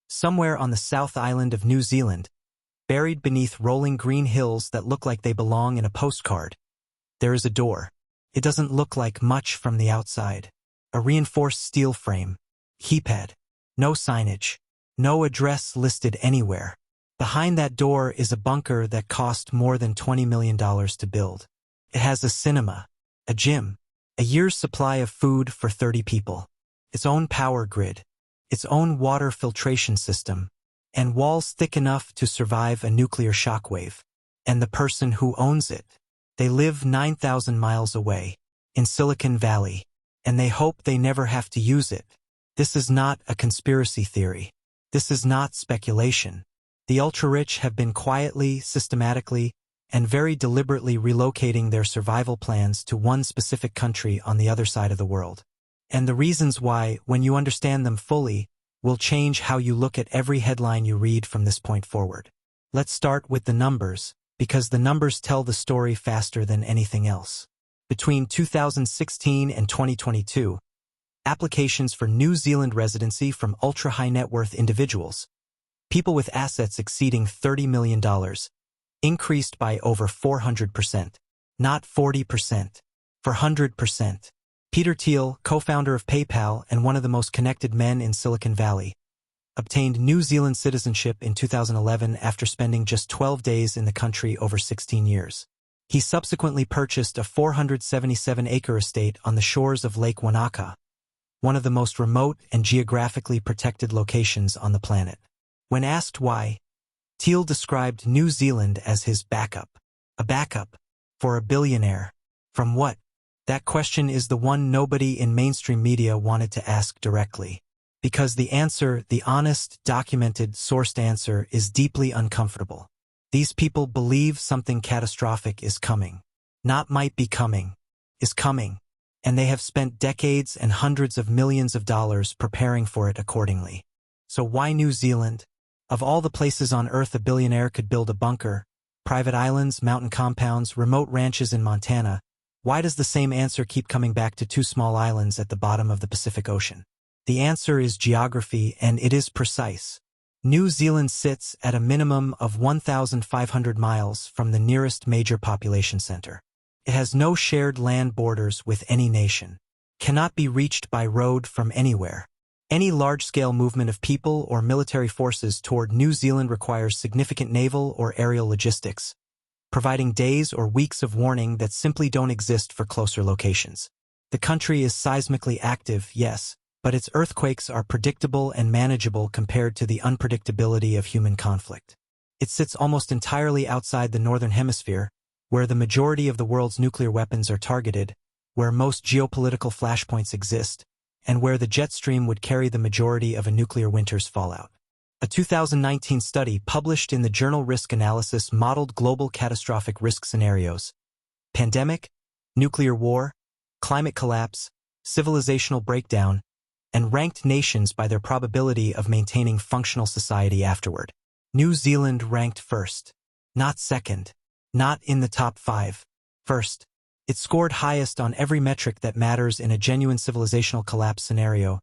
Somewhere on the South Island of New Zealand, buried beneath rolling green hills that look like they belong in a postcard, there is a door. It doesn't look like much from the outside. A reinforced steel frame. Keypad. No signage. No address listed anywhere. Behind that door is a bunker that cost more than $20 million to build. It has a cinema, a gym, a year's supply of food for 30 people, its own power grid, its own water filtration system, and walls thick enough to survive a nuclear shockwave. And the person who owns it. They live 9,000 miles away, in Silicon Valley, and they hope they never have to use it. This is not a conspiracy theory. This is not speculation. The ultra-rich have been quietly, systematically, and very deliberately relocating their survival plans to one specific country on the other side of the world. And the reasons why, when you understand them fully, will change how you look at every headline you read from this point forward. Let's start with the numbers, because the numbers tell the story faster than anything else. Between 2016 and 2022, applications for New Zealand residency from ultra-high net worth individuals, people with assets exceeding $30 million, increased by over 400%, not 40%, 400%. Peter Thiel, co-founder of PayPal and one of the most connected men in Silicon Valley, obtained New Zealand citizenship in 2011 after spending just 12 days in the country over 16 years. He subsequently purchased a 477-acre estate on the shores of Lake Wanaka, one of the most remote and geographically protected locations on the planet. When asked why, Thiel described New Zealand as his backup. A backup for a billionaire. From what? That question is the one nobody in mainstream media wanted to ask directly. Because the answer, the honest, documented, sourced answer, is deeply uncomfortable. These people believe something catastrophic is coming. Not might be coming. Is coming. And they have spent decades and hundreds of millions of dollars preparing for it accordingly. So why New Zealand? Of all the places on Earth a billionaire could build a bunker, private islands, mountain compounds, remote ranches in Montana, why does the same answer keep coming back to two small islands at the bottom of the Pacific Ocean? The answer is geography, and it is precise. New Zealand sits at a minimum of 1,500 miles from the nearest major population center. It has no shared land borders with any nation. Cannot be reached by road from anywhere. Any large-scale movement of people or military forces toward New Zealand requires significant naval or aerial logistics, providing days or weeks of warning that simply don't exist for closer locations. The country is seismically active, yes, but its earthquakes are predictable and manageable compared to the unpredictability of human conflict. It sits almost entirely outside the Northern Hemisphere, where the majority of the world's nuclear weapons are targeted, where most geopolitical flashpoints exist, and where the jet stream would carry the majority of a nuclear winter's fallout. A 2019 study published in the journal Risk Analysis modeled global catastrophic risk scenarios: pandemic, nuclear war, climate collapse, civilizational breakdown, and ranked nations by their probability of maintaining functional society afterward. New Zealand ranked first. Not second. Not in the top 5. First. It scored highest on every metric that matters in a genuine civilizational collapse scenario: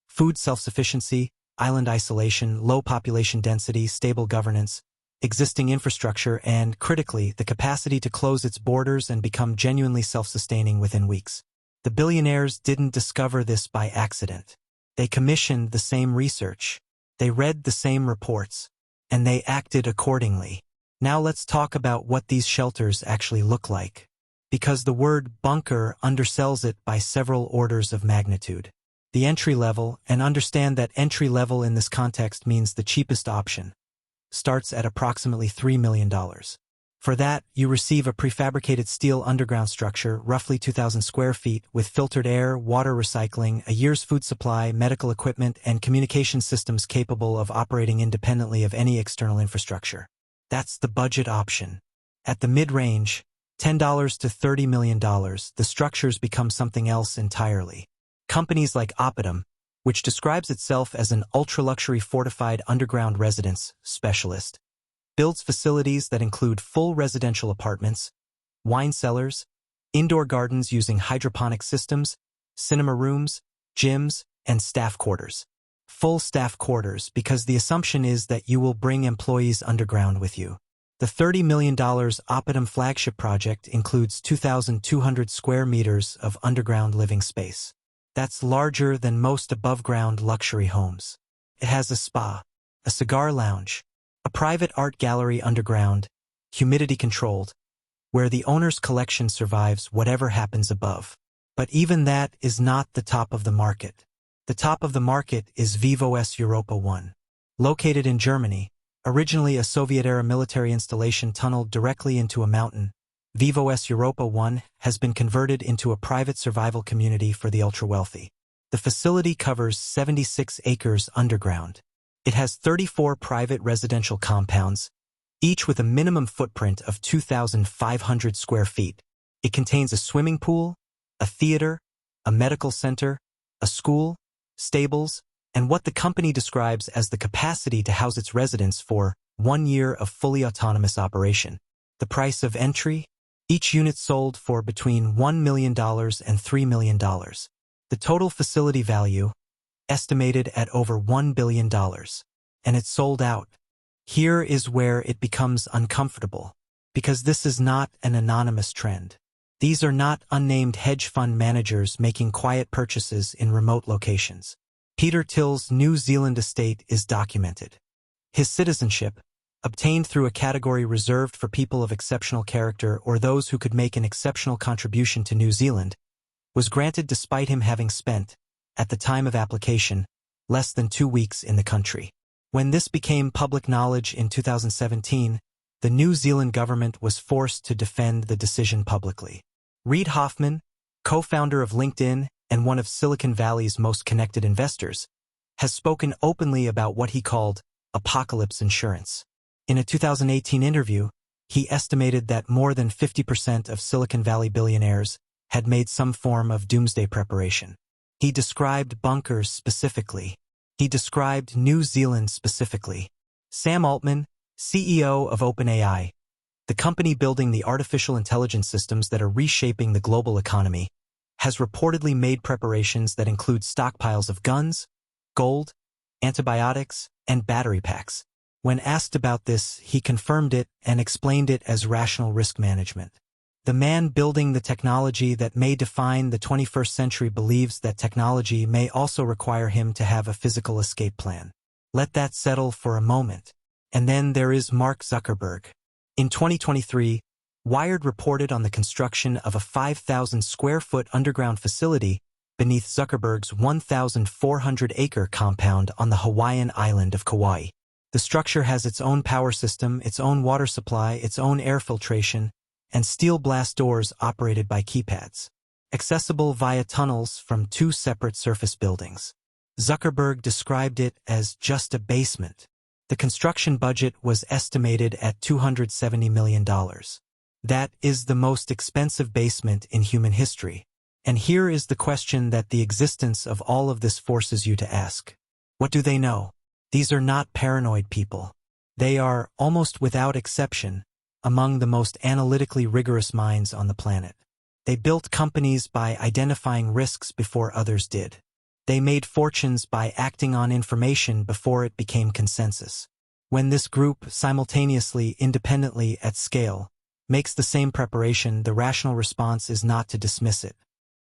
food self-sufficiency, island isolation, low population density, stable governance, existing infrastructure, and, critically, the capacity to close its borders and become genuinely self-sustaining within weeks. The billionaires didn't discover this by accident. They commissioned the same research. They read the same reports. And they acted accordingly. Now let's talk about what these shelters actually look like. Because the word bunker undersells it by several orders of magnitude. The entry level, and understand that entry level in this context means the cheapest option, starts at approximately $3 million. For that, you receive a prefabricated steel underground structure, roughly 2,000 square feet, with filtered air, water recycling, a year's food supply, medical equipment, and communication systems capable of operating independently of any external infrastructure. That's the budget option. At the mid-range, $10 to $30 million, the structures become something else entirely. Companies like Opidum, which describes itself as an ultra-luxury fortified underground residence specialist, builds facilities that include full residential apartments, wine cellars, indoor gardens using hydroponic systems, cinema rooms, gyms, and staff quarters. full staff quarters because the assumption is that you will bring employees underground with you. The $30 million Oppitum flagship project includes 2,200 square meters of underground living space. That's larger than most above-ground luxury homes. It has a spa, a cigar lounge, a private art gallery underground, humidity-controlled, where the owner's collection survives whatever happens above. But even that is not the top of the market. The top of the market is VIVOS Europa 1. Located in Germany, originally a Soviet-era military installation tunneled directly into a mountain, VIVOS Europa 1 has been converted into a private survival community for the ultra-wealthy. The facility covers 76 acres underground. It has 34 private residential compounds, each with a minimum footprint of 2,500 square feet. It contains a swimming pool, a theater, a medical center, a school, stables, and what the company describes as the capacity to house its residents for 1 year of fully autonomous operation. The price of entry? Each unit sold for between $1 million and $3 million. The total facility value? Estimated at over $1 billion. And it's sold out. Here is where it becomes uncomfortable. Because this is not an anonymous trend. These are not unnamed hedge fund managers making quiet purchases in remote locations. Peter Thiel's New Zealand estate is documented. His citizenship, obtained through a category reserved for people of exceptional character or those who could make an exceptional contribution to New Zealand, was granted despite him having spent, at the time of application, less than 2 weeks in the country. When this became public knowledge in 2017, the New Zealand government was forced to defend the decision publicly. Reid Hoffman, co-founder of LinkedIn and one of Silicon Valley's most connected investors, has spoken openly about what he called apocalypse insurance. In a 2018 interview, he estimated that more than 50% of Silicon Valley billionaires had made some form of doomsday preparation. He described bunkers specifically. He described New Zealand specifically. Sam Altman, CEO of OpenAI, the company building the artificial intelligence systems that are reshaping the global economy, has reportedly made preparations that include stockpiles of guns, gold, antibiotics, and battery packs. When asked about this, he confirmed it and explained it as rational risk management. The man building the technology that may define the 21st century believes that technology may also require him to have a physical escape plan. Let that settle for a moment. And then there is Mark Zuckerberg. In 2023, Wired reported on the construction of a 5,000 square foot underground facility beneath Zuckerberg's 1,400-acre compound on the Hawaiian island of Kauai. The structure has its own power system, its own water supply, its own air filtration, and steel blast doors operated by keypads, accessible via tunnels from 2 separate surface buildings. Zuckerberg described it as just a basement. The construction budget was estimated at $270 million. That is the most expensive basement in human history. And here is the question that the existence of all of this forces you to ask. What do they know? These are not paranoid people. They are, almost without exception, among the most analytically rigorous minds on the planet. They built companies by identifying risks before others did. They made fortunes by acting on information before it became consensus. When this group, simultaneously, independently, at scale, makes the same preparation, the rational response is not to dismiss it.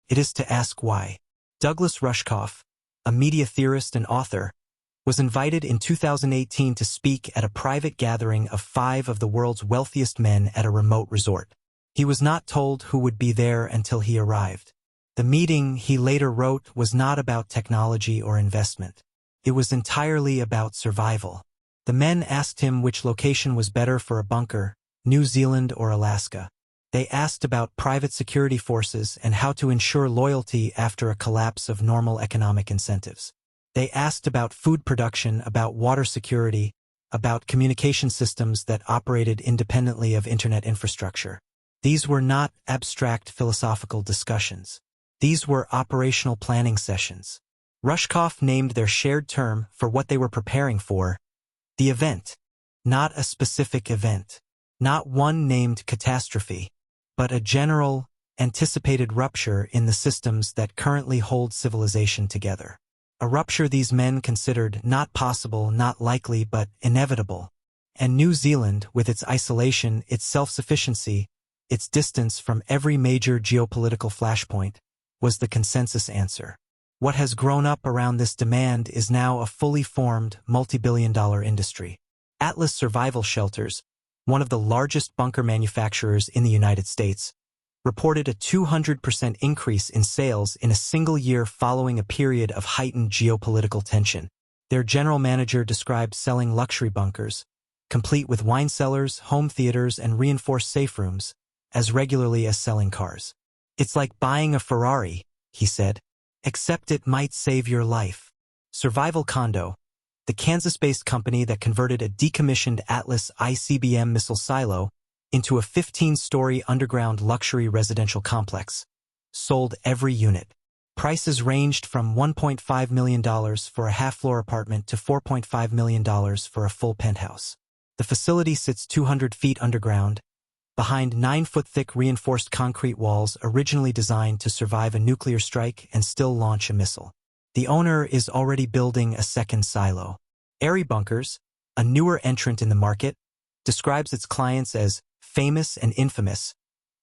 It is to ask why. Douglas Rushkoff, a media theorist and author, was invited in 2018 to speak at a private gathering of 5 of the world's wealthiest men at a remote resort. He was not told who would be there until he arrived. The meeting, he later wrote, was not about technology or investment. It was entirely about survival. The men asked him which location was better for a bunker, New Zealand or Alaska. They asked about private security forces and how to ensure loyalty after a collapse of normal economic incentives. They asked about food production, about water security, about communication systems that operated independently of internet infrastructure. These were not abstract philosophical discussions. These were operational planning sessions. Rushkoff named their shared term for what they were preparing for, the event. Not a specific event. Not one named catastrophe, but a general, anticipated rupture in the systems that currently hold civilization together. A rupture these men considered not possible, not likely, but inevitable. And New Zealand, with its isolation, its self-sufficiency, its distance from every major geopolitical flashpoint, was the consensus answer. What has grown up around this demand is now a fully formed, multi-billion-dollar industry. Atlas Survival Shelters, one of the largest bunker manufacturers in the United States, reported a 200% increase in sales in a single year following a period of heightened geopolitical tension. Their general manager described selling luxury bunkers, complete with wine cellars, home theaters, and reinforced safe rooms, as regularly as selling cars. "It's like buying a Ferrari," he said, "except it might save your life." Survival Condo, the Kansas-based company that converted a decommissioned Atlas ICBM missile silo into a 15-story underground luxury residential complex, sold every unit. Prices ranged from $1.5 million for a half-floor apartment to $4.5 million for a full penthouse. The facility sits 200 feet underground, behind 9-foot-thick reinforced concrete walls originally designed to survive a nuclear strike and still launch a missile. The owner is already building a second silo. Airy Bunkers, a newer entrant in the market, describes its clients as famous and infamous,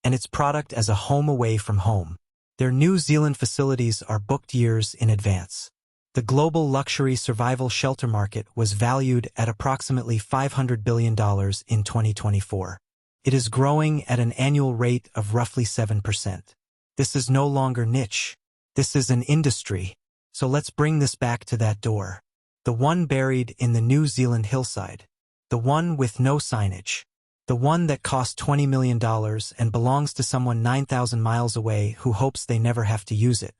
and its product as a home away from home. Their New Zealand facilities are booked years in advance. The global luxury survival shelter market was valued at approximately $500 billion in 2024. It is growing at an annual rate of roughly 7%. This is no longer niche. This is an industry. So let's bring this back to that door. The one buried in the New Zealand hillside. The one with no signage. The one that cost $20 million and belongs to someone 9,000 miles away who hopes they never have to use it.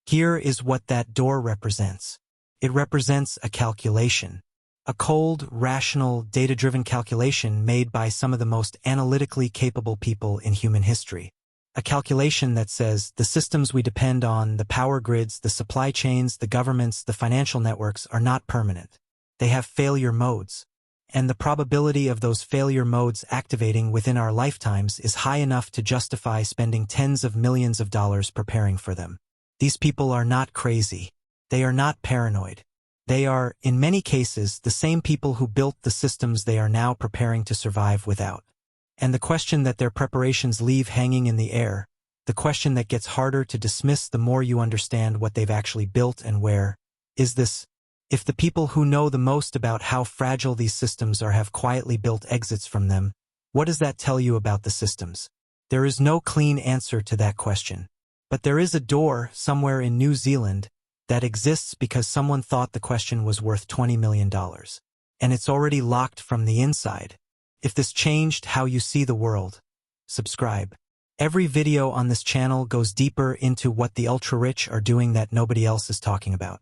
Here is what that door represents. It represents a calculation. A cold, rational, data-driven calculation made by some of the most analytically capable people in human history. A calculation that says the systems we depend on, the power grids, the supply chains, the governments, the financial networks are not permanent. They have failure modes. And the probability of those failure modes activating within our lifetimes is high enough to justify spending tens of millions of dollars preparing for them. These people are not crazy. They are not paranoid. They are, in many cases, the same people who built the systems they are now preparing to survive without. And the question that their preparations leave hanging in the air, the question that gets harder to dismiss the more you understand what they've actually built and where, is this: if the people who know the most about how fragile these systems are have quietly built exits from them, what does that tell you about the systems? There is no clean answer to that question. But there is a door somewhere in New Zealand that exists because someone thought the question was worth $20 million. And it's already locked from the inside. If this changed how you see the world, subscribe. Every video on this channel goes deeper into what the ultra-rich are doing that nobody else is talking about.